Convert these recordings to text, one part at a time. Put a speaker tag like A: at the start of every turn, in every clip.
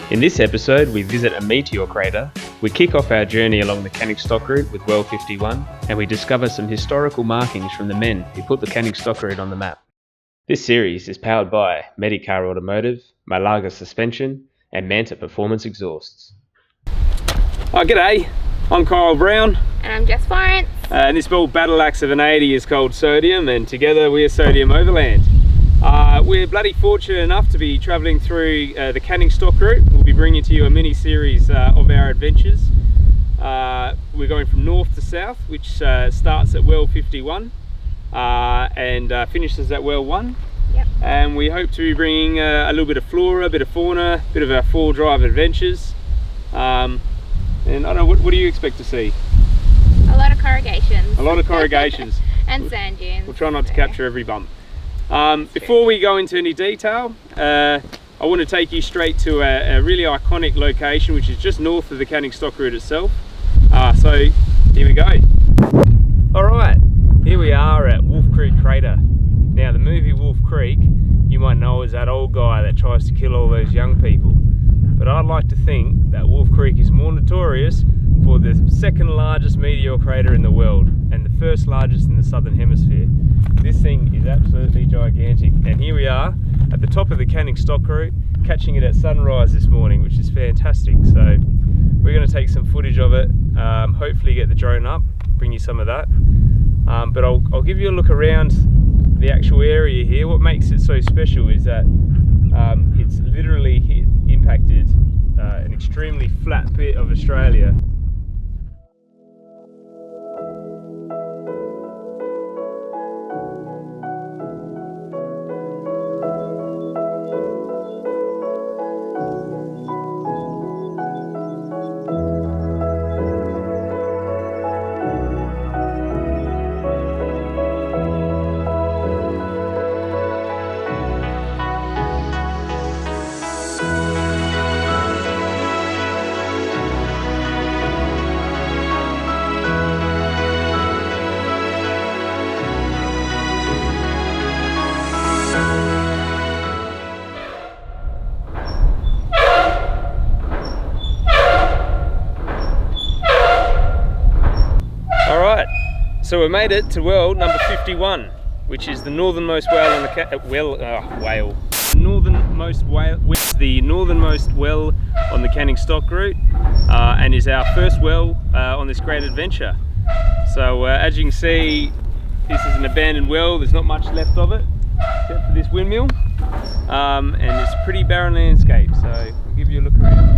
A: In this episode, we visit a meteor crater, we kick off our journey along the Canning Stock route with Well 51, and we discover some historical markings from the men who put the Canning Stock route on the map. This series is powered by Medicar Automotive, Malaga Suspension, and Manta Performance Exhausts.
B: Oh, g'day, I'm Kyle Brown.
C: And I'm Jess Florence.
B: And this little battle axe of an 80 is called Sodium, and together we are Sodium Overland. We're bloody fortunate enough to be travelling through the Canning Stock route. We'll be bringing to you a mini series of our adventures. We're going from north to south, which starts at Well 51 and finishes at Well 1.
C: Yep.
B: And we hope to be bringing a little bit of flora, a bit of fauna, a bit of our four drive adventures. And I don't know, what do you expect to see?
C: A lot of corrugations.
B: A lot of corrugations.
C: And sand dunes.
B: We'll try not to capture every bump. Before we go into any detail, I want to take you straight to a really iconic location which is just north of the Canning Stock route itself. So here we go. Alright, here we are at Wolfe Creek Crater. Now the movie Wolfe Creek, you might know as that old guy that tries to kill all those young people. But I'd like to think that Wolfe Creek is more notorious for the second largest meteor crater in the world and the first largest in the southern hemisphere. This thing is absolutely gigantic, and here we are at the top of the Canning Stock route, catching it at sunrise this morning, which is fantastic. So we're going to take some footage of it, hopefully get the drone up, bring you some of that. But I'll give you a look around the actual area here. What makes it so special is that it's literally impacted an extremely flat bit of Australia. So we made it to well number 51, which is the northernmost well on the the northernmost well on the Canning Stock route, and is our first well on this great adventure. So as you can see, this is an abandoned well. There's not much left of it except for this windmill, and it's a pretty barren landscape. So I'll give you a look around.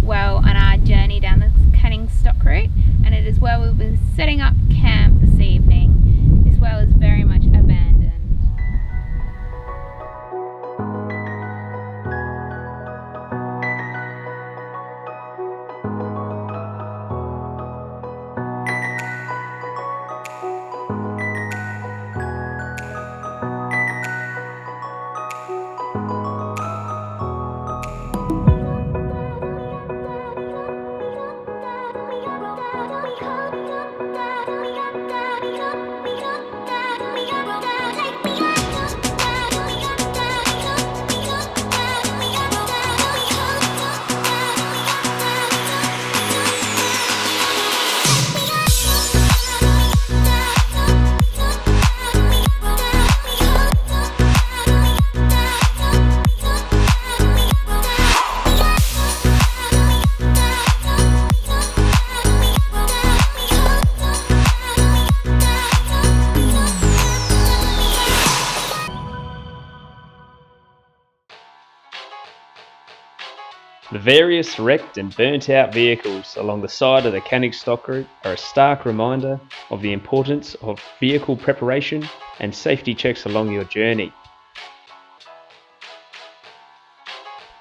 C: Well on our journey down the Canning Stock route, and it is where we'll be setting up camp this evening. This well is very much abandoned.
A: The various wrecked and burnt out vehicles along the side of the Canning stock route are a stark reminder of the importance of vehicle preparation and safety checks along your journey.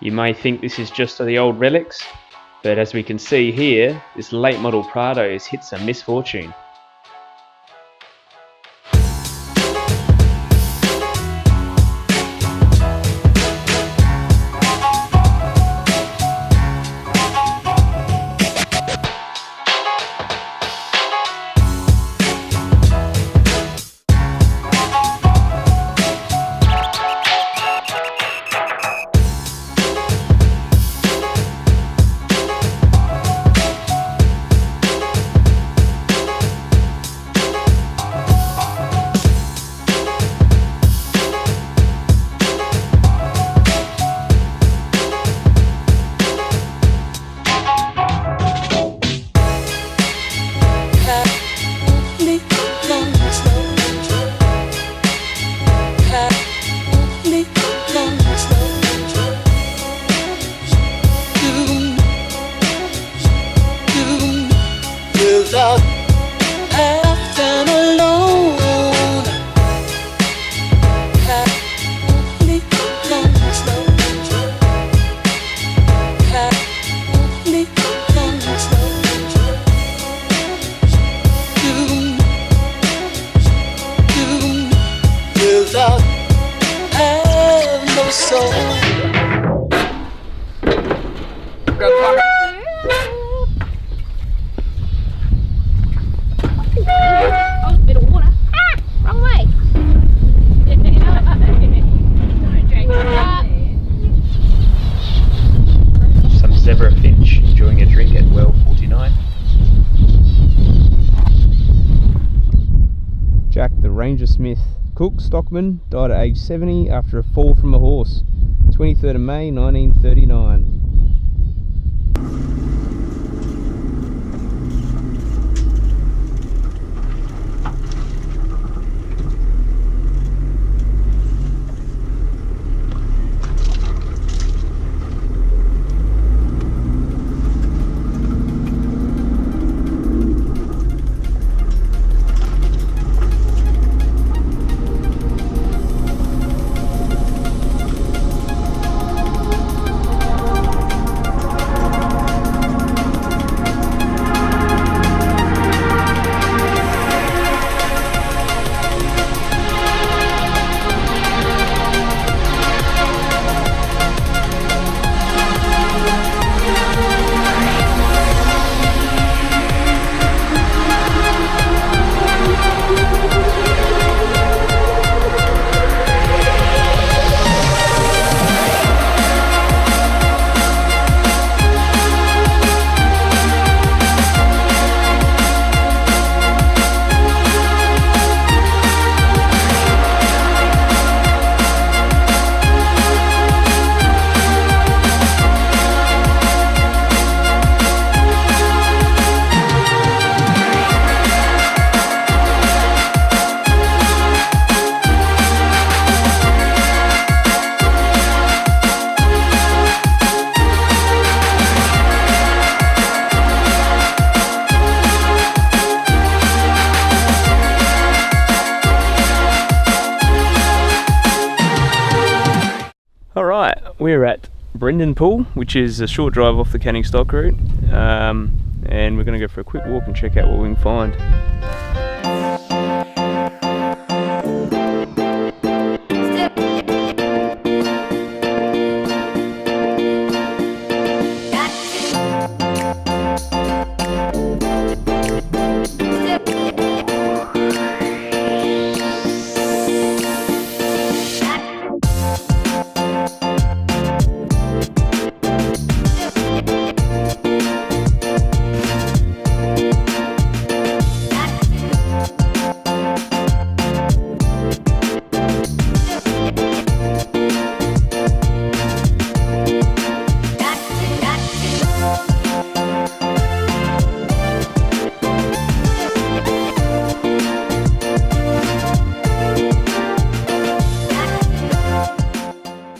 A: You may think this is just the old relics, but as we can see here, this late model Prado has hit some misfortune. Jack the Ranger Smith Cook stockman died at age 70 after a fall from a horse, 23rd of May 1939. Alright, we're at Brendan Pool, which is a short drive off the Canning stock route, and we're going to go for a quick walk and check out what we can find.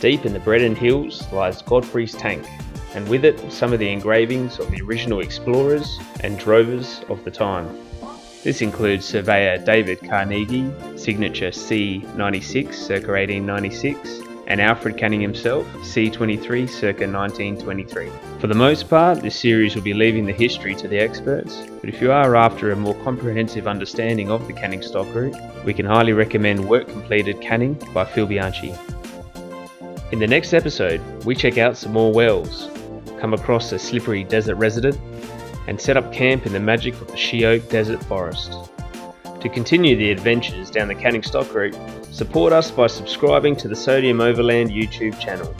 A: Deep in the Bredon Hills lies Godfrey's Tank, and with it some of the engravings of the original explorers and drovers of the time. This includes surveyor David Carnegie, signature C96 circa 1896, and Alfred Canning himself, C23 circa 1923. For the most part, this series will be leaving the history to the experts, but if you are after a more comprehensive understanding of the canning stock route, we can highly recommend Work Completed Canning by Phil Bianchi. In the next episode, we check out some more wells, come across a slippery desert resident, and set up camp in the magic of the She-Oak Desert Forest. To continue the adventures down the canning stock route, support us by subscribing to the Sodium Overland YouTube channel.